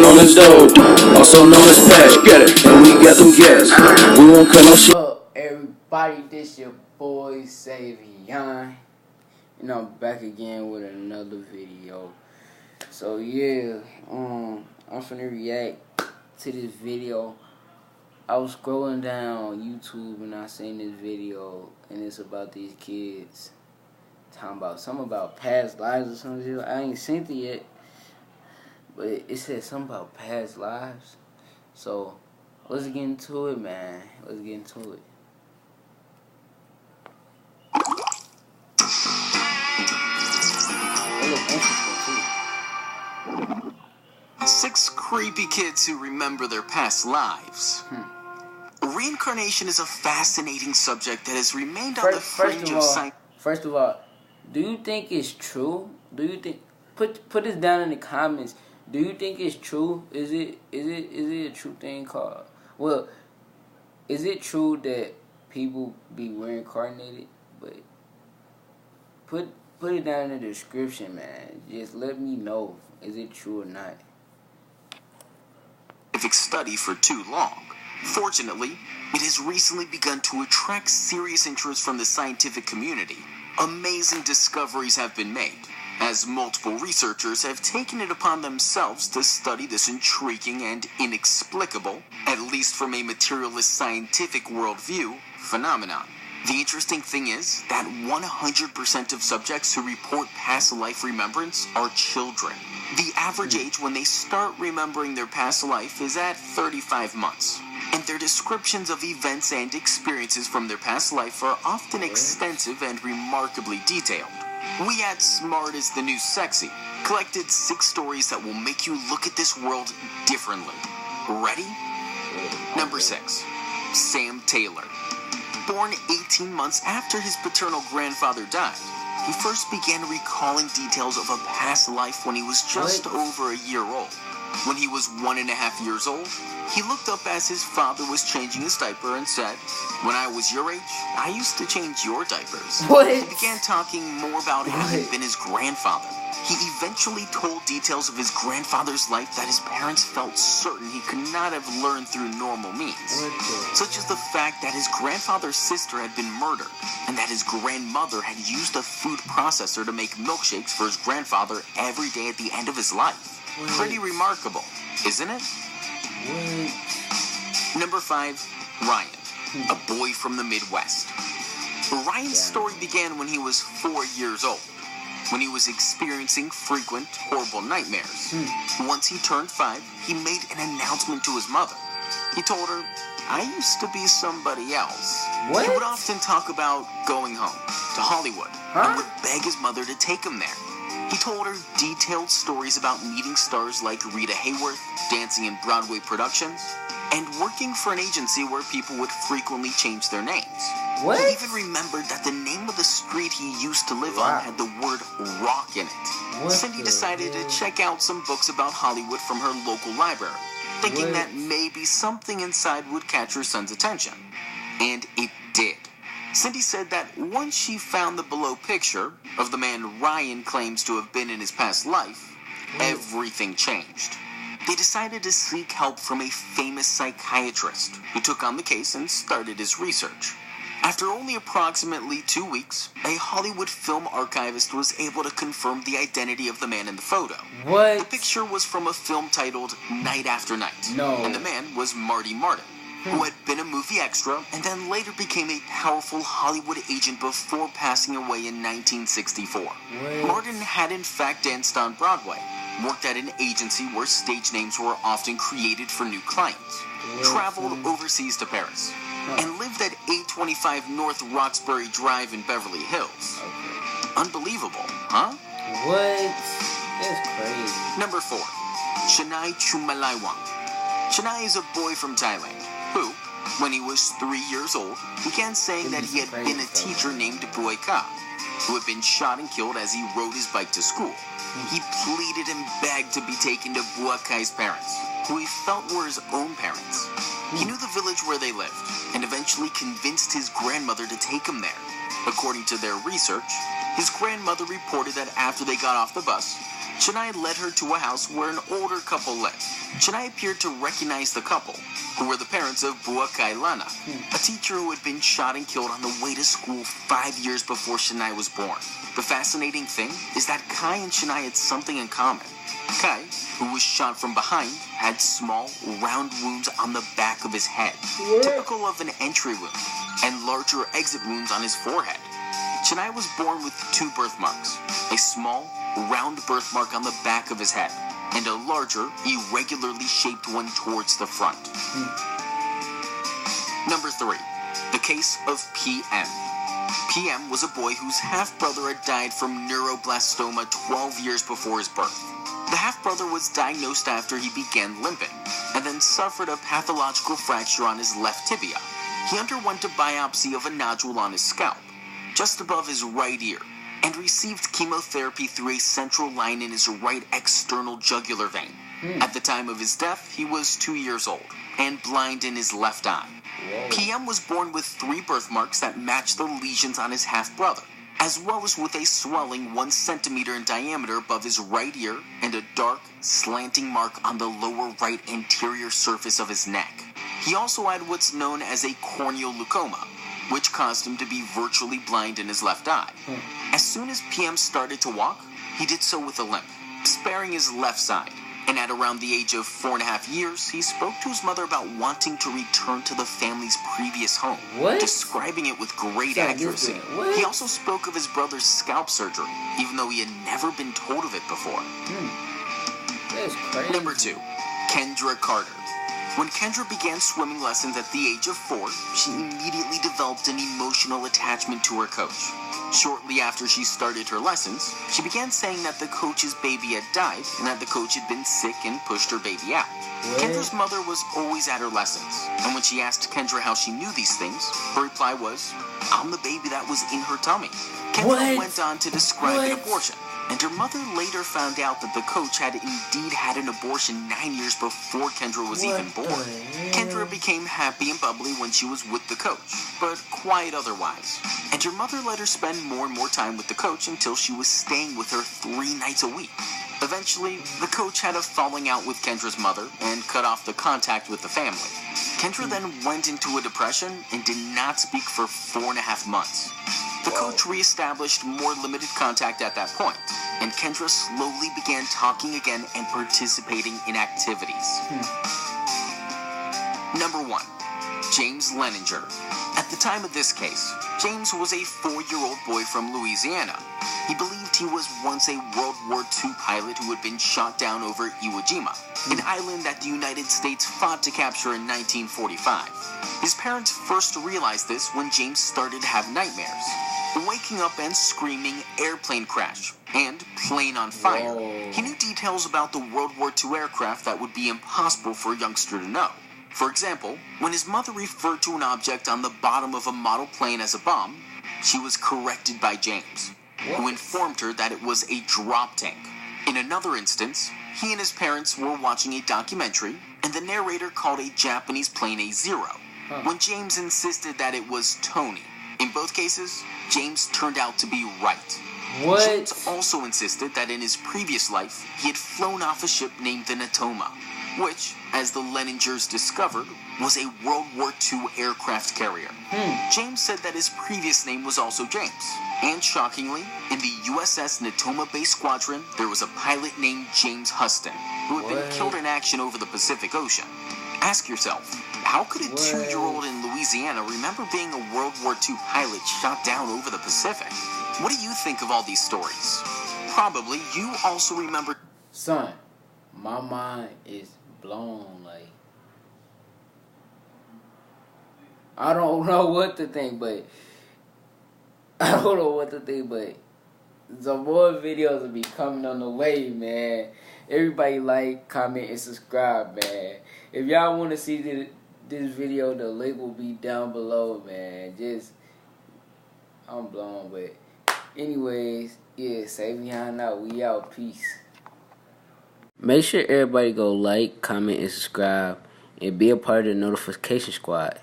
known as Dope, also known as Patch. Get it? And we got them guests. We won't cut no shit. Up, everybody, this your boy Savion. And I'm back again with another video. So yeah, I'm finna react to this video. I was scrolling down YouTube and I seen this video, and it's about these kids talking about something about past lives or something. I ain't seen it yet, but it said something about past lives. So let's get into it, man. Let's get into it. It looks interesting too. 6 creepy kids who remember their past lives. Reincarnation is a fascinating subject that has remained on the fringe of science. First of all, do you think it's true? Do you think put this down in the comments? Do you think it's true? Is it a true thing called? Well, is it true that people be reincarnated? But put it down in the description, man. Just let me know. Is it true or not? Study for too long. Fortunately, it has recently begun to attract serious interest from the scientific community. Amazing discoveries have been made, as multiple researchers have taken it upon themselves to study this intriguing and inexplicable, at least from a materialist scientific worldview, phenomenon. The interesting thing is that 100% of subjects who report past life remembrance are children. The average age when they start remembering their past life is at 35 months. And their descriptions of events and experiences from their past life are often extensive and remarkably detailed. We at Smart is the New Sexy collected 6 stories that will make you look at this world differently. Ready? Number 6. Sam Taylor. Born 18 months after his paternal grandfather died, he first began recalling details of a past life when he was just over a year old. When he was 1.5 years old, he looked up as his father was changing his diaper and said, "When I was your age, I used to change your diapers." He began talking more about having been his grandfather. He eventually told details of his grandfather's life that his parents felt certain he could not have learned through normal means, such as the fact that his grandfather's sister had been murdered, and that his grandmother had used a food processor to make milkshakes for his grandfather every day at the end of his life. Pretty remarkable, isn't it? Number 5, Ryan, a boy from the Midwest. Ryan's story began when he was 4 years old, when he was experiencing frequent, horrible nightmares. Once he turned 5, he made an announcement to his mother. He told her, "I used to be somebody else." He would often talk about going home to Hollywood and would beg his mother to take him there. He told her detailed stories about meeting stars like Rita Hayworth, dancing in Broadway productions, and working for an agency where people would frequently change their names. He even remembered that the name of the street he used to live on had the word rock in it. Cindy decided to check out some books about Hollywood from her local library, thinking that maybe something inside would catch her son's attention. And it did. Cindy said that once she found the below picture of the man Ryan claims to have been in his past life, everything changed. They decided to seek help from a famous psychiatrist who took on the case and started his research. After only approximately 2 weeks, a Hollywood film archivist was able to confirm the identity of the man in the photo. The picture was from a film titled Night After Night, and the man was Marty Martin, who had been a movie extra and then later became a powerful Hollywood agent before passing away in 1964. Martin had in fact danced on Broadway, worked at an agency where stage names were often created for new clients, traveled overseas to Paris, and lived at 825 North Roxbury Drive in Beverly Hills. Unbelievable, huh? That's crazy. Number 4. Chennai Chumalaiwang. Chennai is a boy from Thailand who, when he was 3 years old, began saying that he had been a teacher named Boyka, who had been shot and killed as he rode his bike to school. He pleaded and begged to be taken to Buakai's parents, who he felt were his own parents. He knew the village where they lived, and eventually convinced his grandmother to take him there. According to their research, his grandmother reported that after they got off the bus, Chennai led her to a house where an older couple lived. Chennai appeared to recognize the couple, who were the parents of Bua Kailana, a teacher who had been shot and killed on the way to school 5 years before Chennai was born. The fascinating thing is that Kai and Chennai had something in common. Kai, who was shot from behind, had small, round wounds on the back of his head, typical of an entry wound, and larger exit wounds on his forehead. Chennai was born with 2 birthmarks, a small, round birthmark on the back of his head, and a larger, irregularly shaped one towards the front. Number 3. The case of PM. PM was a boy whose half-brother had died from neuroblastoma 12 years before his birth. The half-brother was diagnosed after he began limping, and then suffered a pathological fracture on his left tibia. He underwent a biopsy of a nodule on his scalp, just above his right ear, and received chemotherapy through a central line in his right external jugular vein. At the time of his death, he was 2 years old, and blind in his left eye. Whoa. PM was born with 3 birthmarks that matched the lesions on his half-brother, as well as with a swelling 1 centimeter in diameter above his right ear and a dark, slanting mark on the lower right anterior surface of his neck. He also had what's known as a corneal leucoma, which caused him to be virtually blind in his left eye. As soon as PM started to walk, he did so with a limp, sparing his left side. And at around the age of 4.5 years, he spoke to his mother about wanting to return to the family's previous home, What? describing it with great Sorry, accuracy. what? He also spoke of his brother's scalp surgery, even though he had never been told of it before. That's crazy. Number 2. Kendra Carter. When Kendra began swimming lessons at the age of 4, she immediately developed an emotional attachment to her coach. Shortly after she started her lessons, she began saying that the coach's baby had died and that the coach had been sick and pushed her baby out. What? Kendra's mother was always at her lessons, and when she asked Kendra how she knew these things, her reply was, "I'm the baby that was in her tummy." Kendra What? went on to describe an What? abortion, and her mother later found out that the coach had indeed had an abortion 9 years before Kendra was even born. Kendra became happy and bubbly when she was with the coach, but quiet otherwise. And her mother let her spend more and more time with the coach until she was staying with her 3 nights a week. Eventually, the coach had a falling out with Kendra's mother and cut off the contact with the family. Kendra then went into a depression and did not speak for 4.5 months. The coach reestablished more limited contact at that point, and Kendra slowly began talking again and participating in activities. Number 1. James Leninger. At the time of this case, James was a 4-year-old boy from Louisiana. He believed he was once a World War II pilot who had been shot down over Iwo Jima, an island that the United States fought to capture in 1945. His parents first realized this when James started to have nightmares, waking up and screaming airplane crash and plane on fire. Whoa. He knew details about the World War II aircraft that would be impossible for a youngster to know. For example, when his mother referred to an object on the bottom of a model plane as a bomb, she was corrected by James, who informed her that it was a drop tank. In another instance, he and his parents were watching a documentary, and the narrator called a Japanese plane a Zero, when James insisted that it was Tony. In both cases, James turned out to be right. What? James also insisted that in his previous life, he had flown off a ship named the Natoma, which, as the Leningers discovered, was a World War II aircraft carrier. James said that his previous name was also James. And shockingly, in the USS Natoma Bay Squadron, there was a pilot named James Huston, who had been killed in action over the Pacific Ocean. Ask yourself, how could a 2-year-old in Louisiana remember being a World War II pilot shot down over the Pacific? What do you think of all these stories? Probably you also remember... Son, my mind is blown. Like, I don't know what to think, but some more videos will be coming on the way, man. Everybody like, comment, and subscribe, man. If y'all want to see this video, the link will be down below, man. I'm blown, but anyways, yeah, Savion out. We out. Peace. Make sure everybody go like, comment, and subscribe, and be a part of the notification squad.